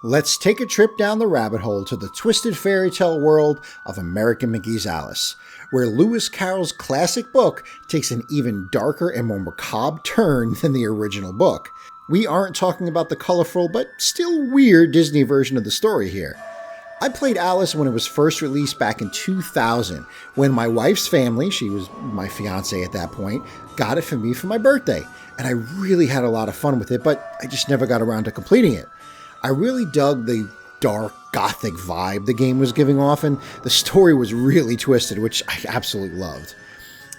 Let's take a trip down the rabbit hole to the twisted fairy tale world of American McGee's Alice, where Lewis Carroll's classic book takes an even darker and more macabre turn than the original book. We aren't talking about the colorful but still weird Disney version of the story here. I played Alice when it was first released back in 2000, when my wife's family, she was my fiance at that point, got it for me for my birthday, and I really had a lot of fun with it, but I just never got around to completing it. I really dug the dark, gothic vibe the game was giving off, and the story was really twisted, which I absolutely loved.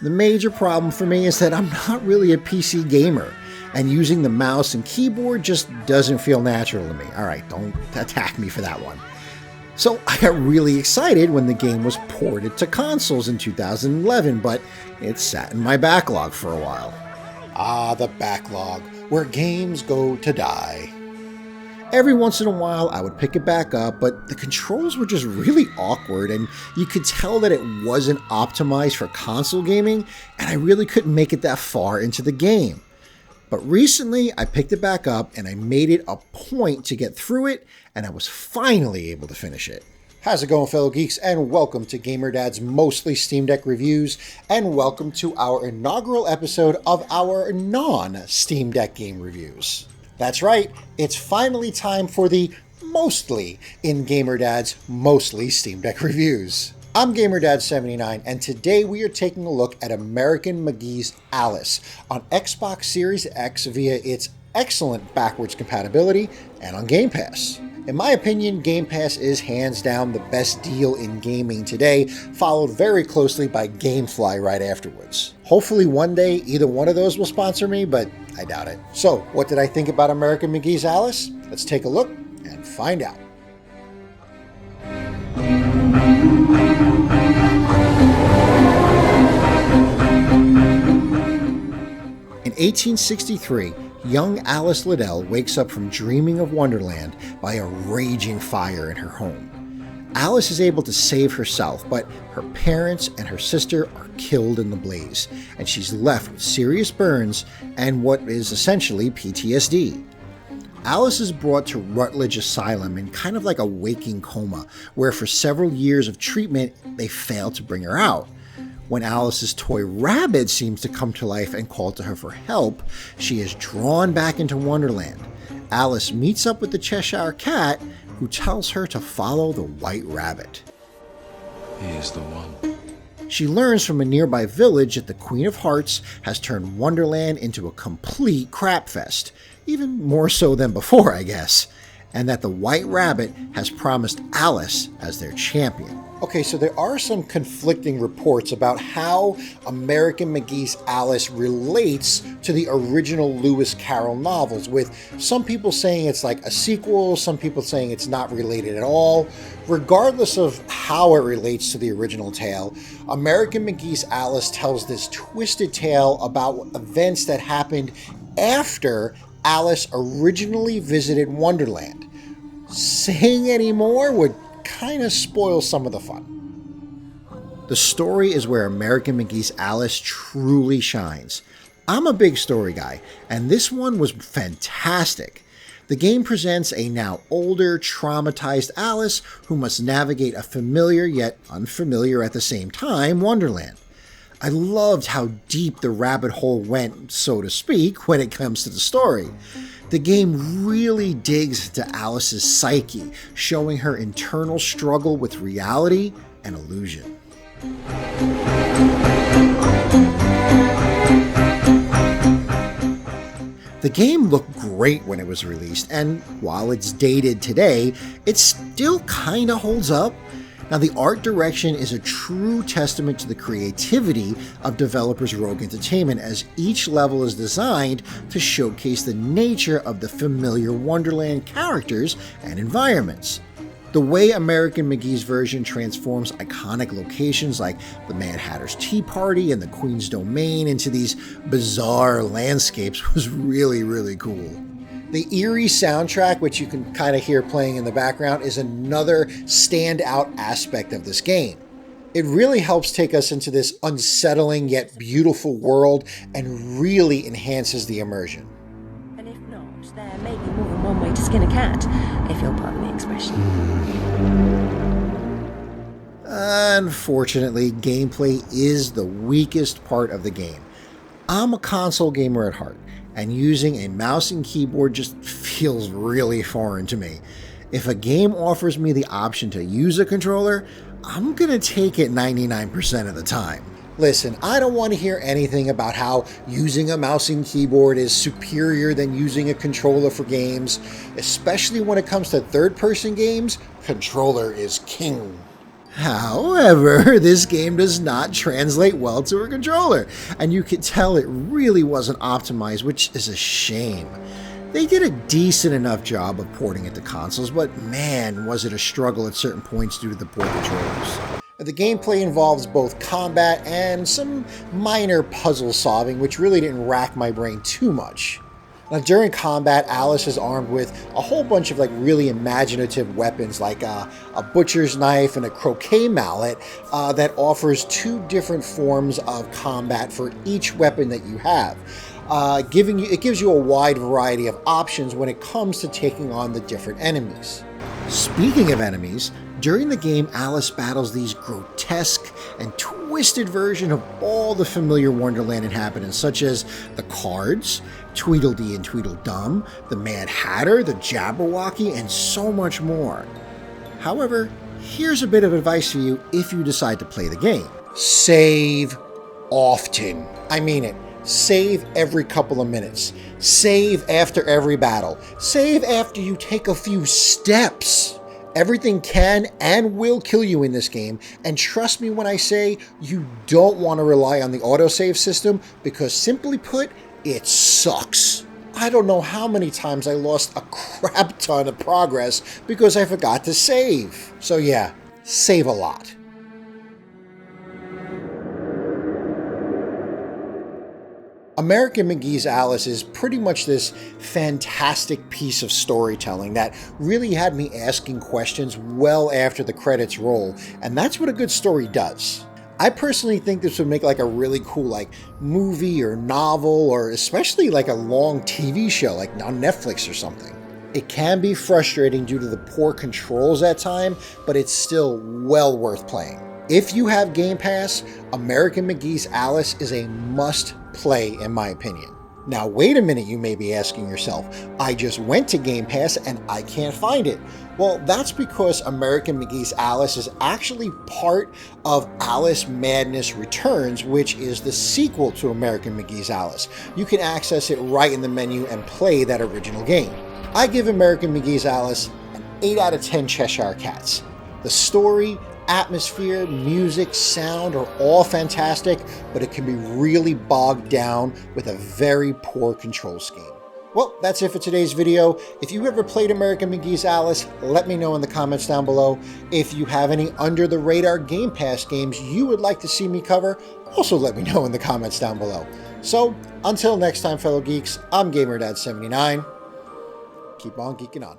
The major problem for me is that I'm not really a PC gamer, and using the mouse and keyboard just doesn't feel natural to me. Alright, don't attack me for that one. So I got really excited when the game was ported to consoles in 2011, but it sat in my backlog for a while. Ah, the backlog, where games go to die. Every once in a while, I would pick it back up, but the controls were just really awkward, and you could tell that it wasn't optimized for console gaming, and I really couldn't make it that far into the game. But recently, I picked it back up, and I made it a point to get through it, and I was finally able to finish it. How's it going, fellow geeks, and welcome to GamerDad's Mostly Steam Deck Reviews, and welcome to our inaugural episode of our non-Steam Deck game reviews. That's right, it's finally time for the Mostly in GamerDad's Mostly Steam Deck Reviews. I'm GamerDad79, and today we are taking a look at American McGee's Alice on Xbox Series X via its excellent backwards compatibility and on Game Pass. In my opinion, Game Pass is hands down the best deal in gaming today, followed very closely by GameFly right afterwards. Hopefully one day either one of those will sponsor me, but I doubt it. So, what did I think about American McGee's Alice? Let's take a look and find out. In 1863, young Alice Liddell wakes up from dreaming of Wonderland by a raging fire in her home. Alice is able to save herself, but her parents and her sister are killed in the blaze, and she's left with serious burns and what is essentially PTSD. Alice is brought to Rutledge Asylum in kind of like a waking coma, where for several years of treatment, they fail to bring her out. When Alice's toy rabbit seems to come to life and call to her for help, she is drawn back into Wonderland. Alice meets up with the Cheshire Cat, who tells her to follow the White Rabbit. He is the one. She learns from a nearby village that the Queen of Hearts has turned Wonderland into a complete crap fest, even more so than before, I guess, and that the White Rabbit has promised Alice as their champion. Okay, so there are some conflicting reports about how American McGee's Alice relates to the original Lewis Carroll novels, with some people saying it's like a sequel, some people saying it's not related at all. Regardless of how it relates to the original tale, American McGee's Alice tells this twisted tale about events that happened after Alice originally visited Wonderland. Saying any more would kind of spoil some of the fun. The story is where American McGee's Alice truly shines. I'm a big story guy, and this one was fantastic. The game presents a now older, traumatized Alice who must navigate a familiar yet unfamiliar at the same time Wonderland. I loved how deep the rabbit hole went, so to speak, when it comes to the story. The game really digs into Alice's psyche, showing her internal struggle with reality and illusion. The game looked great when it was released, and while it's dated today, it still kinda holds up. Now, the art direction is a true testament to the creativity of developers Rogue Entertainment, as each level is designed to showcase the nature of the familiar Wonderland characters and environments. The way American McGee's version transforms iconic locations like the Mad Hatter's Tea Party and the Queen's Domain into these bizarre landscapes was really, really cool. The eerie soundtrack, which you can kind of hear playing in the background, is another standout aspect of this game. It really helps take us into this unsettling yet beautiful world and really enhances the immersion. And if not, there may be more one way to skin a cat, if you'll pardon the expression. Unfortunately, gameplay is the weakest part of the game. I'm a console gamer at heart, and using a mouse and keyboard just feels really foreign to me. If a game offers me the option to use a controller, I'm gonna take it 99% of the time. Listen, I don't want to hear anything about how using a mouse and keyboard is superior than using a controller for games. Especially when it comes to third-person games, controller is king. However, this game does not translate well to a controller, and you can tell it really wasn't optimized, which is a shame. They did a decent enough job of porting it to consoles, but man, was it a struggle at certain points due to the poor controls. The gameplay involves both combat and some minor puzzle solving, which really didn't rack my brain too much. Now, during combat, Alice is armed with a whole bunch of really imaginative weapons, like a butcher's knife and a croquet mallet that offers two different forms of combat for each weapon that you have. It gives you a wide variety of options when it comes to taking on the different enemies. Speaking of enemies, during the game, Alice battles these grotesque and twisted versions of all the familiar Wonderland inhabitants, such as the Cards, Tweedledee and Tweedledum, the Mad Hatter, the Jabberwocky, and so much more. However, here's a bit of advice for you if you decide to play the game. Save often. I mean it. Save every couple of minutes. Save after every battle. Save after you take a few steps. Everything can and will kill you in this game, and trust me when I say you don't want to rely on the autosave system because, simply put, it sucks. I don't know how many times I lost a crap ton of progress because I forgot to save. So yeah, save a lot. American McGee's Alice is pretty much this fantastic piece of storytelling that really had me asking questions well after the credits roll, and that's what a good story does. I personally think this would make a really cool movie or novel, or especially a long TV show on Netflix or something. It can be frustrating due to the poor controls at times, but it's still well worth playing. If you have Game Pass, American McGee's Alice is a must-play in my opinion. Now wait a minute, you may be asking yourself, I just went to Game Pass and I can't find it. Well, that's because American McGee's Alice is actually part of Alice Madness Returns, which is the sequel to American McGee's Alice. You can access it right in the menu and play that original game. I give American McGee's Alice an 8 out of 10 Cheshire Cats. The story, atmosphere, music, sound are all fantastic, but it can be really bogged down with a very poor control scheme. Well, that's it for today's video. If you ever played American McGee's Alice, let me know in the comments down below. If you have any under-the-radar Game Pass games you would like to see me cover, also let me know in the comments down below. So, until next time, fellow geeks, I'm GamerDad79. Keep on geeking on.